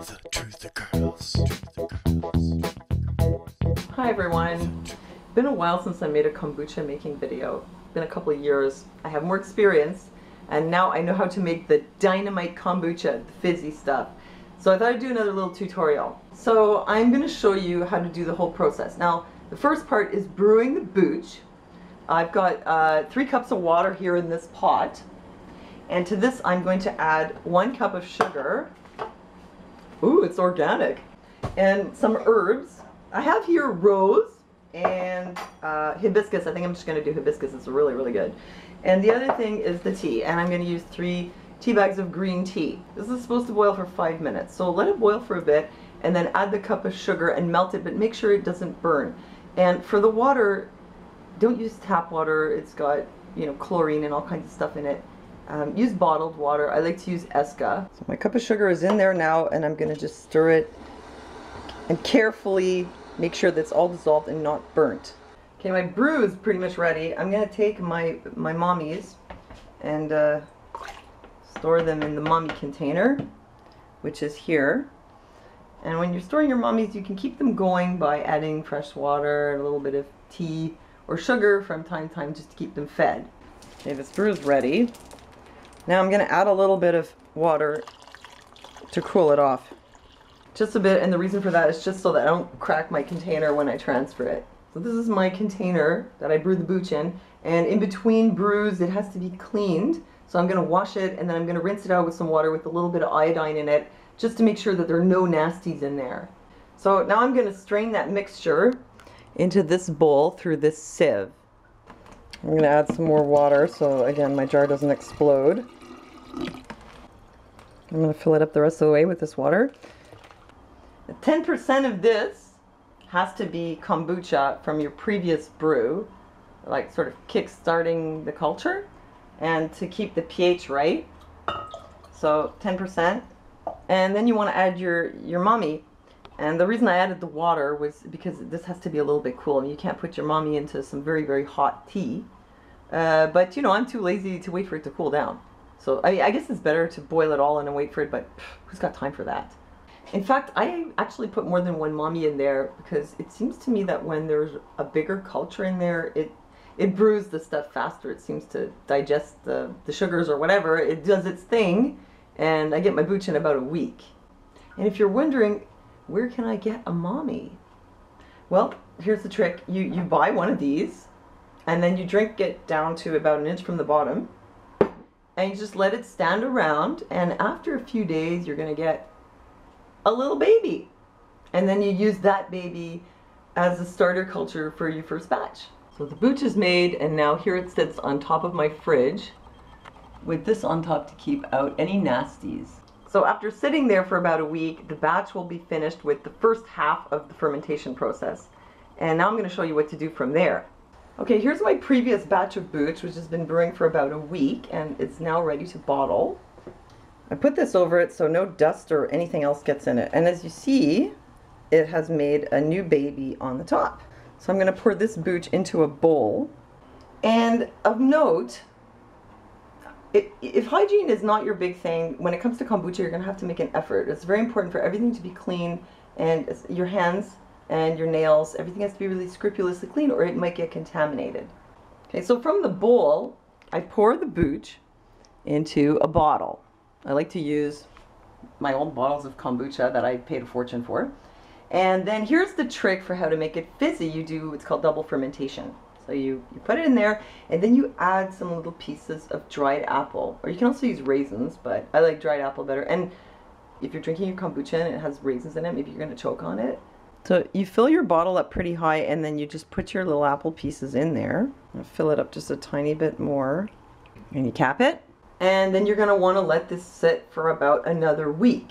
The Truth Girls. Hi everyone. Been a while since I made a kombucha making video. Been a couple of years. I have more experience and now I know how to make the dynamite kombucha, the fizzy stuff. So I thought I'd do another little tutorial. So I'm going to show you how to do the whole process. Now the first part is brewing the booch. I've got 3 cups of water here in this pot. And to this I'm going to add 1 cup of sugar. Ooh, it's organic. And some herbs. I have here rose and hibiscus. I think I'm just going to do hibiscus. It's really, really good. And the other thing is the tea. And I'm going to use 3 tea bags of green tea. This is supposed to boil for 5 minutes. So let it boil for a bit and then add the cup of sugar and melt it, but make sure it doesn't burn. And for the water, don't use tap water. It's got, you know, chlorine and all kinds of stuff in it. Use bottled water. I like to use Esca. So my cup of sugar is in there now and I'm going to just stir it and carefully make sure that it's all dissolved and not burnt. Okay, my brew is pretty much ready. I'm going to take my mommies and store them in the mommy container, which is here. And when you're storing your mommies, you can keep them going by adding fresh water, a little bit of tea or sugar from time to time just to keep them fed. Okay, this brew is ready. Now I'm going to add a little bit of water to cool it off. Just a bit, and the reason for that is just so that I don't crack my container when I transfer it. So this is my container that I brew the booch in, and in between brews it has to be cleaned. So I'm going to wash it and then I'm going to rinse it out with some water with a little bit of iodine in it just to make sure that there are no nasties in there. So now I'm going to strain that mixture into this bowl through this sieve. I'm going to add some more water so again my jar doesn't explode. I'm going to fill it up the rest of the way with this water. 10% of this has to be kombucha from your previous brew, like sort of kick-starting the culture and to keep the pH right. So 10%. And then you want to add your mommy. And the reason I added the water was because this has to be a little bit cool. I mean, you can't put your mommy into some very, very hot tea. But, you know, I'm too lazy to wait for it to cool down. So, I guess it's better to boil it all and wait for it, but who's got time for that? In fact, I actually put more than 1 mommy in there because it seems to me that when there's a bigger culture in there, it brews the stuff faster. It seems to digest the sugars or whatever. It does its thing, and I get my booch in about a week. And if you're wondering, where can I get a mommy? Well, here's the trick. You buy one of these, and then you drink it down to about 1 inch from the bottom, and you just let it stand around, and after a few days you're going to get a little baby. And then you use that baby as a starter culture for your first batch. So the booch is made, and now here it sits on top of my fridge with this on top to keep out any nasties. So after sitting there for about a week, the batch will be finished with the first half of the fermentation process. And now I'm going to show you what to do from there. Okay, here's my previous batch of booch, which has been brewing for about a week, and it's now ready to bottle. I put this over it so no dust or anything else gets in it. And as you see, it has made a new baby on the top. So I'm going to pour this booch into a bowl. And of note, if hygiene is not your big thing, when it comes to kombucha, you're going to have to make an effort. It's very important for everything to be clean, and your hands and your nails, everything has to be really scrupulously clean or it might get contaminated. Okay, so from the bowl, I pour the booch into a bottle. I like to use my old bottles of kombucha that I paid a fortune for. And then here's the trick for how to make it fizzy. You do what's called double fermentation. So you put it in there, and then you add some little pieces of dried apple. Or you can also use raisins, but I like dried apple better. And if you're drinking your kombucha and it has raisins in it, maybe you're going to choke on it. So you fill your bottle up pretty high, and then you just put your little apple pieces in there. Fill it up just a tiny bit more. And you cap it. And then you're going to want to let this sit for about another week.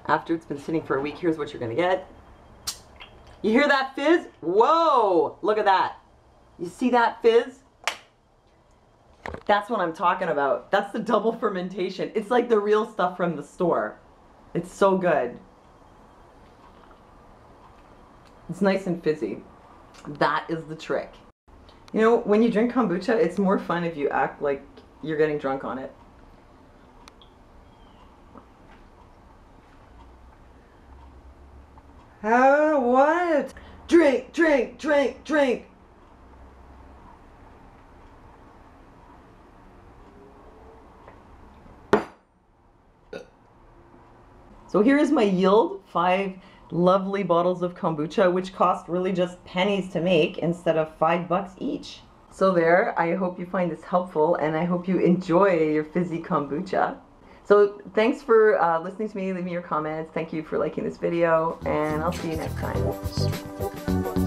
After it's been sitting for a week, here's what you're going to get. You hear that fizz? Whoa! Look at that. You see that fizz? That's what I'm talking about. That's the double fermentation. It's like the real stuff from the store. It's so good. It's nice and fizzy. That is the trick. You know, when you drink kombucha, it's more fun if you act like you're getting drunk on it. I don't want it. Drink, drink, drink, drink. So here is my yield, 5 lovely bottles of kombucha, which cost really just pennies to make instead of $5 each. So there, I hope you find this helpful, and I hope you enjoy your fizzy kombucha. So thanks for listening to me, leave me your comments. Thank you for liking this video, and I'll see you next time.